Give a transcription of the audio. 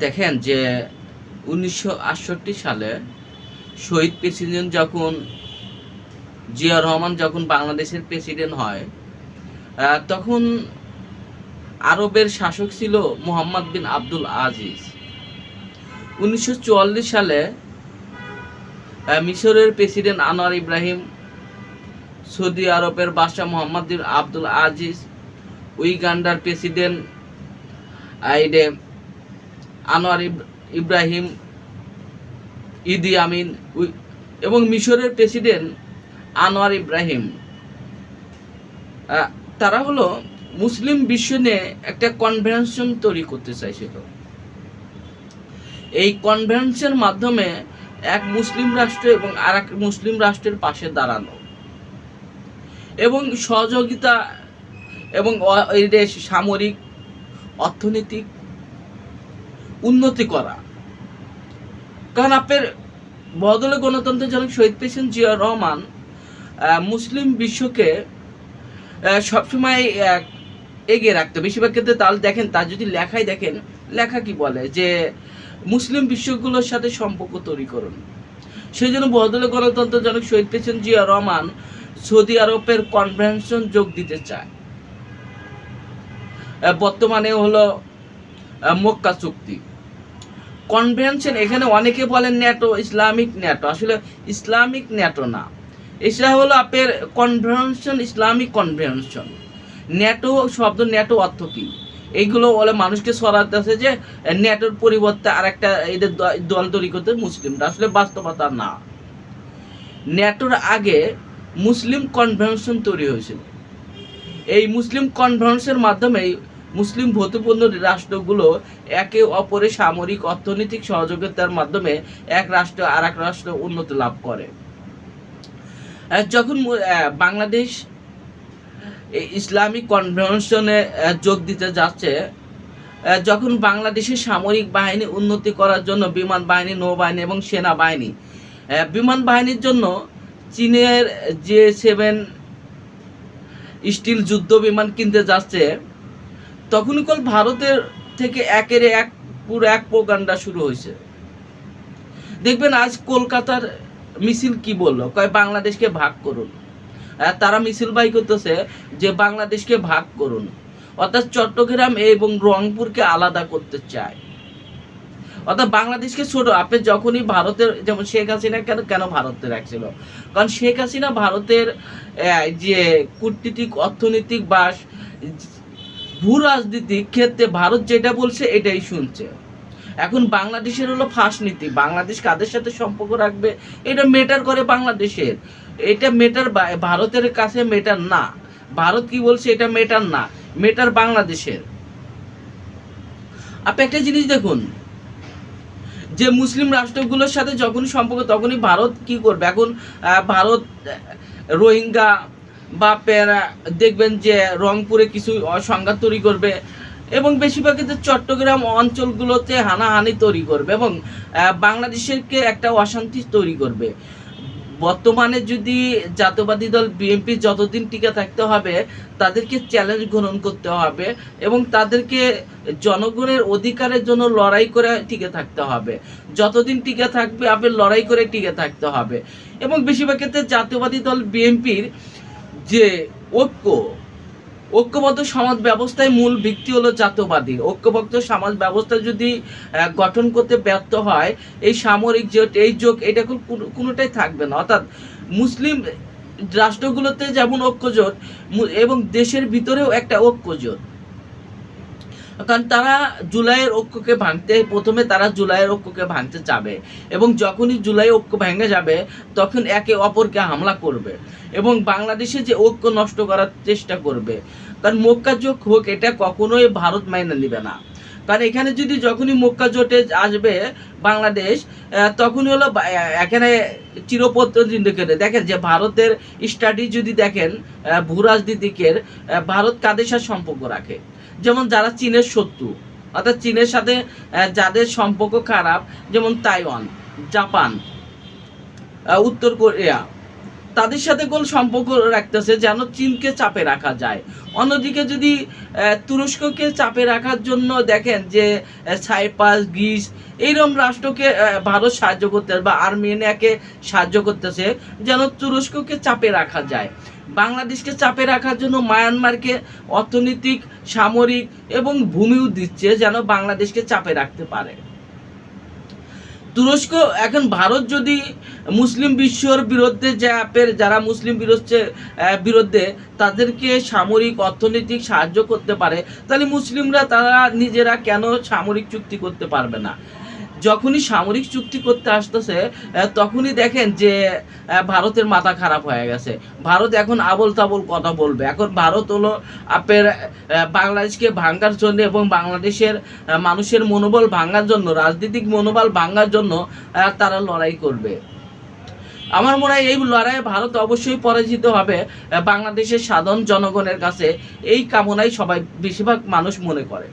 দেখেন যে 1968 সালে শহীদ প্রেসিডেন্ট যখন জিয়া রহমান যখন বাংলাদেশের প্রেসিডেন্ট হয়, তখন আরবের শাসক ছিল মোহাম্মদ বিন আব্দুল আজিজ। 1944 সালে মিশরের প্রেসিডেন্ট আনোয়ার ইব্রাহিম, সৌদি আরবের বাদশাহ মোহাম্মদ বিন আব্দুল আজিজ, উগান্ডার প্রেসিডেন্ট আনোয়ার ইব্রাহিম, ইদি আমিন এবং মিশরের প্রেসিডেন্ট আনোয়ার ইব্রাহিম, তারা হলো মুসলিম বিশ্ব নিয়ে একটা কনভেনশন তৈরি করতে চাইছিল। এই কনভেনশনের মাধ্যমে এক মুসলিম রাষ্ট্র এবং আর এক মুসলিম রাষ্ট্রের পাশে দাঁড়ানো এবং সহযোগিতা এবং এই দেশ সামরিক অর্থনৈতিক উন্নতি করা। কারণ আপনার বদলে গণতন্ত্রের জনক শহীদ প্রেসিডেন্ট জিয়া রহমান মুসলিম বিশ্বকে সবসময় এগিয়ে রাখতো। বেশিরভাগ ক্ষেত্রে তাহলে দেখেন, তার যদি লেখায় দেখেন, লেখা কি বলে যে মুসলিম বিশ্বগুলোর সাথে সম্পর্ক তৈরি করুন। সেই জন্য বদলে গণতন্ত্রের জনক শহীদ প্রেসিডেন্ট জিয়া রহমান সৌদি আরবের কনভেনশন যোগ দিতে চায়। বর্তমানে হলো মক্কা চুক্তি কনভেনশন। এখানে অনেকে বলেন ন্যাটো, ইসলামিক ন্যাটো, আসলে ইসলামিক ন্যাটো না, এটা হলো আপনার কনভেনশন, ইসলামিক কনভেনশন। ন্যাটো শব্দ, ন্যাটো অর্থ কি, এইগুলো বলে মানুষকে সরাতে আছে যে ন্যাটোর পরিবর্তে আর একটা এদের দল তৈরি করতে মুসলিমরা, আসলে বাস্তবতা না। ন্যাটোর আগে মুসলিম কনভেনশন তৈরি হয়েছিল। এই মুসলিম কনভেনশনের মাধ্যমেই মুসলিম ভৌতপূর্ণ রাষ্ট্রগুলো একে অপরের সামরিক অর্থনৈতিক সহযোগিতার মাধ্যমে এক রাষ্ট্র আর এক রাষ্ট্র উন্নতি লাভ করে। যখন বাংলাদেশ ইসলামিক কনভেনশনে যোগ দিতে যাচ্ছে, যখন বাংলাদেশের সামরিক বাহিনী উন্নতি করার জন্য বিমান বাহিনী, নৌবাহিনী এবং সেনাবাহিনী, বিমান বাহিনীর জন্য চীনের J-7 স্টিল যুদ্ধ বিমান কিনতে যাচ্ছে, তখনই ভারতের থেকে একের এক পুরো এক প্রোপাগান্ডা শুরু হয়েছে। দেখবেন আজ কলকাতার মিছিল কি বললো, কয় বাংলাদেশকে ভাগ করুন। তারা মিছিল বাই করতেছে যে বাংলাদেশকে ভাগ করুন, অর্থাৎ চট্টগ্রাম এবং রংপুরকে আলাদা করতে চায়, অর্থাৎ বাংলাদেশকে ছোট। আপনি যখনই ভারতের, যেমন শেখ হাসিনা কেন ভারতে রাখছিল, কারণ শেখ হাসিনা ভারতের যে কূটনীতিক, অর্থনৈতিক বা ভূ রাজনীতিক ক্ষেত্রে ভারত যেটা বলছে এটাই শুনছে। এখন বাংলাদেশের হলো ফাঁস নীতি, বাংলাদেশ কাদের সাথে সম্পর্ক রাখবে এটা মেটার করে বাংলাদেশের, এটা মেটার ভারতের কাছে মেটার না। ভারত কি বলছে এটা মেটার না, মেটার বাংলাদেশের। আপনি একটা জিনিস দেখুন যে মুসলিম রাষ্ট্রগুলোর সাথে যখনই সম্পর্ক, তখনই ভারত কি করবে। এখন ভারত রোহিঙ্গা বা দেখবেন যে রংপুরে কিছু সংঘাত তৈরি করবে এবং বেশিরভাগ ক্ষেত্রে চট্টগ্রাম অঞ্চলগুলোতে হানাহানি তৈরি করবে এবং বাংলাদেশেরকে একটা অশান্তি তৈরি করবে। বর্তমানে যদি জাতীয়বাদী দল বিএনপি যতদিন টিকে থাকতে হবে, তাদেরকে চ্যালেঞ্জ গ্রহণ করতে হবে এবং তাদেরকে জনগণের অধিকারের জন্য লড়াই করে টিকে থাকতে হবে। যতদিন টিকে থাকবে আপনি লড়াই করে টিকে থাকতে হবে। এবং বেশিরভাগ ক্ষেত্রে জাতীয়বাদী দল বিএনপির যে ঐক্যবদ্ধ সমাজ ব্যবস্থায় মূল ভিত্তি হলো জাতীয়বাদী। ঐক্যবদ্ধ সমাজ ব্যবস্থা যদি গঠন করতে ব্যর্থ হয়, এই সামরিক জোট, এই যোগ, এটা কোনোটাই থাকবে না। অর্থাৎ মুসলিম রাষ্ট্রগুলোতে যেমন ঐক্যজোট এবং দেশের ভিতরেও একটা ঐক্যজোট, কারণ তারা জুলাইয়ের ঐক্যকে ভাঙতে, প্রথমে তারা জুলাইয়ের ঐক্যকে ভাঙতে যাবে এবং যখনই জুলাই ঐক্য ভেঙে যাবে তখন একে অপরকে হামলা করবে এবং বাংলাদেশে যে ঐক্য নষ্ট করার চেষ্টা করবে। কারণ মক্কা জোট হোক, এটা কখনোই ভারত মাইনে নেবে না। কারণ এখানে যদি যখনই মক্কা জোটে আসবে বাংলাদেশ, তখনই হলো এখানে চিরপ্রতিদ্বন্দ্বী। দেখেন যে ভারতের স্টাডি যদি দেখেন ভূ রাজনীতিকের, ভারত কাদের সাথে সম্পর্ক রাখে, যেমন যারা চীনের শত্রু, অর্থাৎ চীনের সাথে যাদের সম্পর্ক খারাপ, যেমন তাইওয়ান, জাপান, উত্তর কোরিয়া, তাদের সাথে কোন সম্পর্ক রাখতেছে যেন চীনকে চাপে রাখা যায়। অন্যদিকে যদি তুরস্ককে চাপে রাখার জন্য দেখেন যে সাইপ্রাস, গ্রিস এইরকম রাষ্ট্রকে ভারত সাহায্য করতেছে বা আর্মেনিয়াকে সাহায্য করতেছে যেন তুরস্ককে চাপে রাখা যায়। বাংলাদেশকে চাপে রাখার জন্য মায়ানমারকে অর্থনৈতিক, সামরিক এবং ভূমিও দিচ্ছে যেন বাংলাদেশকে চাপে রাখতে পারে। তুরস্ক এখন ভারত যদি মুসলিম বিশ্বর বিরুদ্ধে যারা মুসলিম বিরুদ্ধে তাদেরকে সামরিক, অর্থনৈতিক সাহায্য করতে পারে, তাহলে মুসলিমরা তারা নিজেরা কেন সামরিক চুক্তি করতে পারবে না? যখনই সামরিক চুক্তি করতে আসতেছে তখনই দেখেন যে ভারতের মাথা খারাপ হয়ে গেছে। ভারত এখন আবল তাবল কথা বলবে। এখন ভারত হলো আপনার বাংলাদেশকে ভাঙার জন্য এবং বাংলাদেশের মানুষের মনোবল ভাঙার জন্য, রাজনৈতিক মনোবল ভাঙার জন্য তারা লড়াই করবে। আমার মনে হয় এই লড়াইয়ে ভারত অবশ্যই পরাজিত হবে। বাংলাদেশের সাধারণ জনগণের কাছে এই কামনাই বেশিরভাগ মানুষ মনে করে।